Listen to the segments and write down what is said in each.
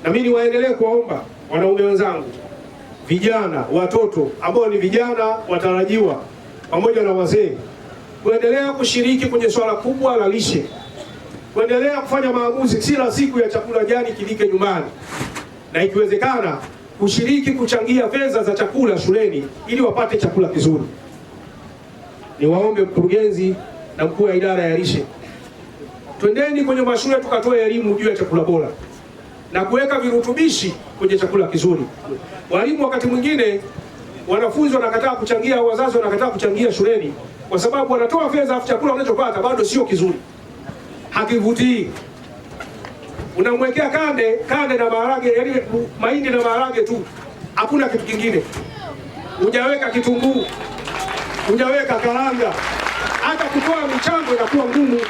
Na mimi niwaendelee kuwaomba wanaume wenzangu, vijana, watoto ambao ni vijana watarajiwa, pamoja na wazee, kuendelea kushiriki kwenye swala kubwa la lishe, kuendelea kufanya maamuzi kila siku ya chakula gani kilike nyumbani, na ikiwezekana kushiriki kuchangia fedha za chakula shuleni ili wapate chakula kizuri. Niwaombe mkurugenzi na mkuu wa idara ya lishe, twendeni kwenye mashule tukatoe elimu juu ya chakula bora na kuweka virutubishi kwenye chakula kizuri. Walimu wakati mwingine wanafunzi wanakataa kuchangia, wazazi wanakataa kuchangia shuleni kwa sababu wanatoa fedha afu chakula wanachopata bado sio kizuri, hakivutii. Unamwekea kande na maharage, yaani mahindi na maharage tu, hakuna kitu kingine. Hujaweka kitunguu, hujaweka karanga, hata kutoa michango inakuwa ngumu.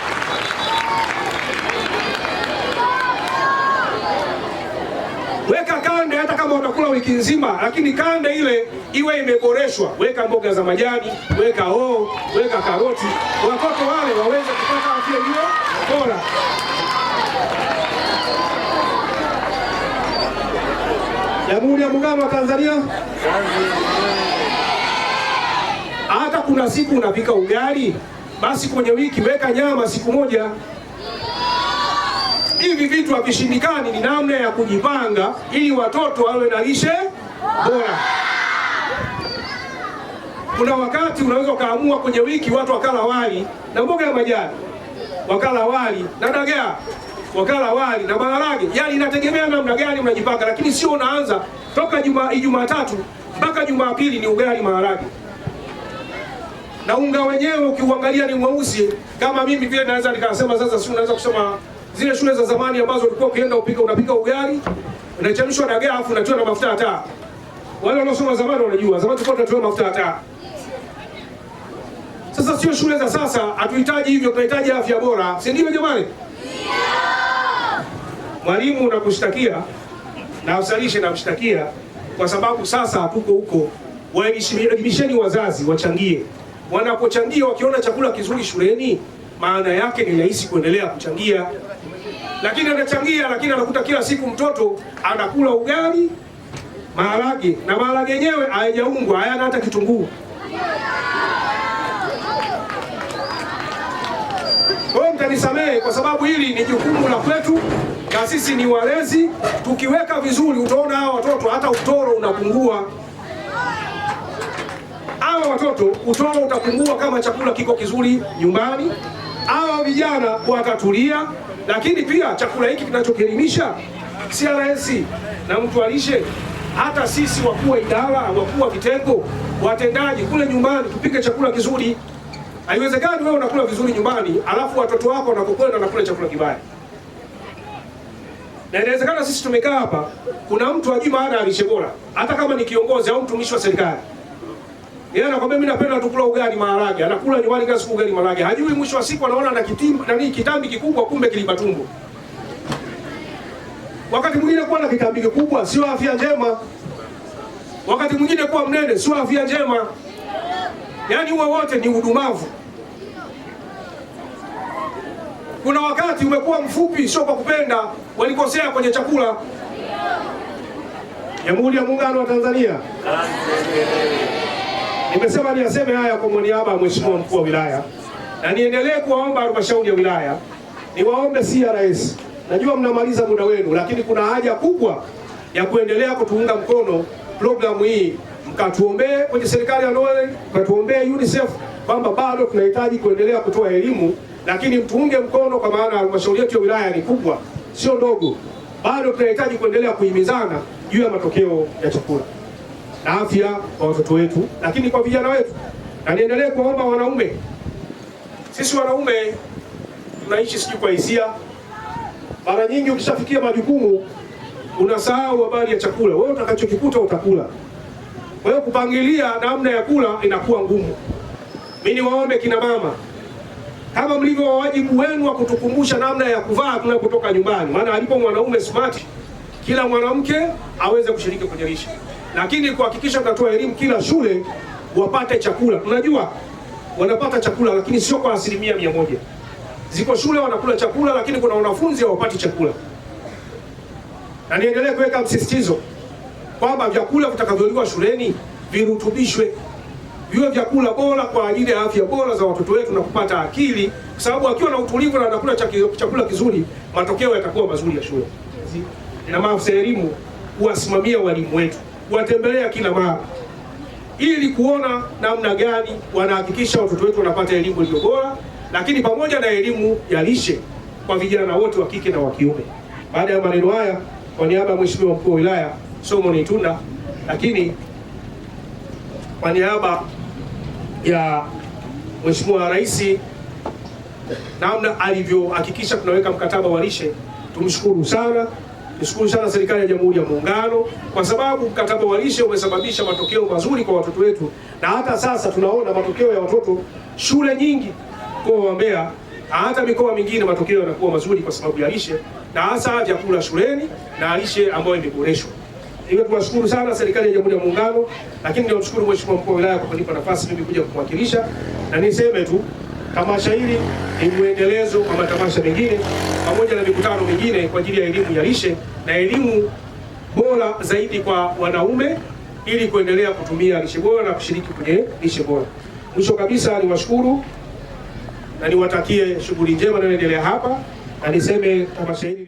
Weka kande hata kama utakula wiki nzima, lakini kande ile iwe imeboreshwa. Weka mboga za majani, weka hoho, weka karoti, watoto wale waweze kupata afya hiyo bora. Jamhuri ya Muungano wa Tanzania. Hata kuna siku unapika ugali, basi kwenye wiki weka nyama siku moja. Hivi vitu havishindikani, ni namna ya kujipanga ili watoto wawe na lishe bora. Kuna wakati unaweza ukaamua kwenye wiki watu wakala wali na mboga ya majani, wakala wali na dagaa, wakala wali na maharage. Yaani inategemea namna gani mnajipanga, lakini sio unaanza toka Jumatatu mpaka Jumapili ni ugali maharage. Na unga wenyewe ukiuangalia ni mweusi. Kama mimi vile naweza nikasema sasa, si unaweza kusema zile shule za zamani ambazo ulikuwa ukienda unapika ugali, unachemshwa dagaa afu unatoa na mafuta ya taa. Wale wanaosoma zamani wanajua, zamani tulikuwa tunatoa mafuta ya taa. Sasa sio shule za sasa, hatuhitaji hivyo, tunahitaji afya bora. Si ndio jamani? Mwalimu unakushtakia na usalishe na mshtakia kwa sababu sasa hatuko huko. Waelimisheni wazazi wachangie. Wanapochangia wakiona chakula kizuri shuleni, maana yake ni rahisi kuendelea kuchangia. Lakini anachangia lakini anakuta kila siku mtoto anakula ugali maharage, na maharage yenyewe hayajaungwa, hayana hata kitunguu. Kwa hiyo mtanisamehe kwa sababu hili ni jukumu la kwetu na sisi ni walezi. Tukiweka vizuri utaona hawa watoto hata utoro unapungua. Hawa watoto utoro utapungua kama chakula kiko kizuri nyumbani. Hawa vijana watatulia, lakini pia chakula hiki kinachokelimisha CRS na mtu alishe, hata sisi wakuu wa idara, wakuu wa vitengo, watendaji kule nyumbani tupike chakula kizuri. Haiwezekani wewe unakula vizuri nyumbani alafu watoto wako wanakokwenda wanakula chakula kibaya. Na inawezekana sisi tumekaa hapa, kuna mtu hajui maana ya lishe bora, hata kama ni kiongozi au mtumishi wa serikali. Yeye anakwambia mimi napenda tukula ugali maharage, anakula nyumbani kila siku ugali maharage. Hajui mwisho wa siku anaona na kitambi kikubwa, kumbe kiliba tumbo. Wakati mwingine kuwa na kitambi kikubwa sio afya njema. Wakati mwingine kuwa mnene sio afya njema. Yaani huwa wote ni udumavu. Kuna wakati umekuwa mfupi sio kwa kupenda, walikosea kwenye chakula. Jamhuri ya Muungano wa Tanzania. Nimesema niyaseme haya kwa niaba ya Mheshimiwa Mkuu wa Wilaya, na niendelee kuwaomba halmashauri ya wilaya, niwaombe CRS. Najua mnamaliza muda wenu, lakini kuna haja kubwa ya kuendelea kutuunga mkono programu hii. Mkatuombee kwenye serikali ya Noel, mkatuombee UNICEF kwamba bado tunahitaji kuendelea kutoa elimu, lakini mtuunge mkono kwa maana halmashauri yetu ya wilaya ni kubwa, sio ndogo. Bado tunahitaji kuendelea kuhimizana juu ya matokeo ya chakula na afya kwa watoto wetu, lakini kwa vijana wetu. Na niendelee kuomba wanaume. Sisi wanaume tunaishi sijui kwa hisia. Mara nyingi ukishafikia majukumu unasahau habari ya chakula. Wewe utakachokikuta utakula. Kwa hiyo kupangilia namna ya kula inakuwa ngumu. Mimi niwaombe kina mama, kama mlivyo wajibu wenu wa kutukumbusha namna ya kuvaa tunapotoka nyumbani, maana alipo mwanaume smart, kila mwanamke aweze kushiriki kwenye lishe. Lakini kuhakikisha tunatoa elimu kila shule wapate chakula. Tunajua wanapata chakula lakini sio kwa 100%. Ziko shule wanakula chakula lakini kuna wanafunzi hawapati chakula. na niendelee kuweka msisitizo kwamba vyakula vitakavyoliwa shuleni virutubishwe, viwe vyakula bora kwa ajili ya afya bora za watoto wetu na kupata akili, kwa sababu akiwa na utulivu na anakula chakula kizuri, matokeo yatakuwa mazuri ya shule. Na maafisa elimu huwasimamia walimu wetu, kuwatembelea kila mara ili kuona namna gani wanahakikisha watoto wetu wanapata elimu iliyo bora, lakini pamoja na elimu ya lishe kwa vijana wote wa kike na wa kiume. Baada ya maneno haya, kwa niaba ya Mheshimiwa Mkuu wa Wilaya Solomon Itunda, lakini kwa niaba ya Mheshimiwa Rais namna alivyohakikisha tunaweka mkataba wa lishe, tumshukuru sana. Nishukuru sana serikali ya Jamhuri ya Muungano kwa sababu mkataba wa lishe umesababisha matokeo mazuri kwa watoto wetu, na hata sasa tunaona matokeo ya watoto shule nyingi mkoa wa Mbeya na hata mikoa mingine, matokeo yanakuwa mazuri kwa sababu ya lishe na hasa vyakula shuleni na lishe ambayo imeboreshwa. Hivyo tunashukuru sana serikali ya Jamhuri ya Muungano, lakini nimshukuru Mheshimiwa Mkuu wa Wilaya kwa kunipa nafasi mimi kuja kumwakilisha, na niseme tu tamasha hili ni muendelezo wa matamasha mengine pamoja na mikutano mingine kwa ajili ya elimu ya lishe na elimu bora zaidi kwa wanaume ili kuendelea kutumia lishe bora na kushiriki kwenye lishe bora. Mwisho kabisa niwashukuru na niwatakie shughuli njema na endelea hapa, na niseme tamasha hili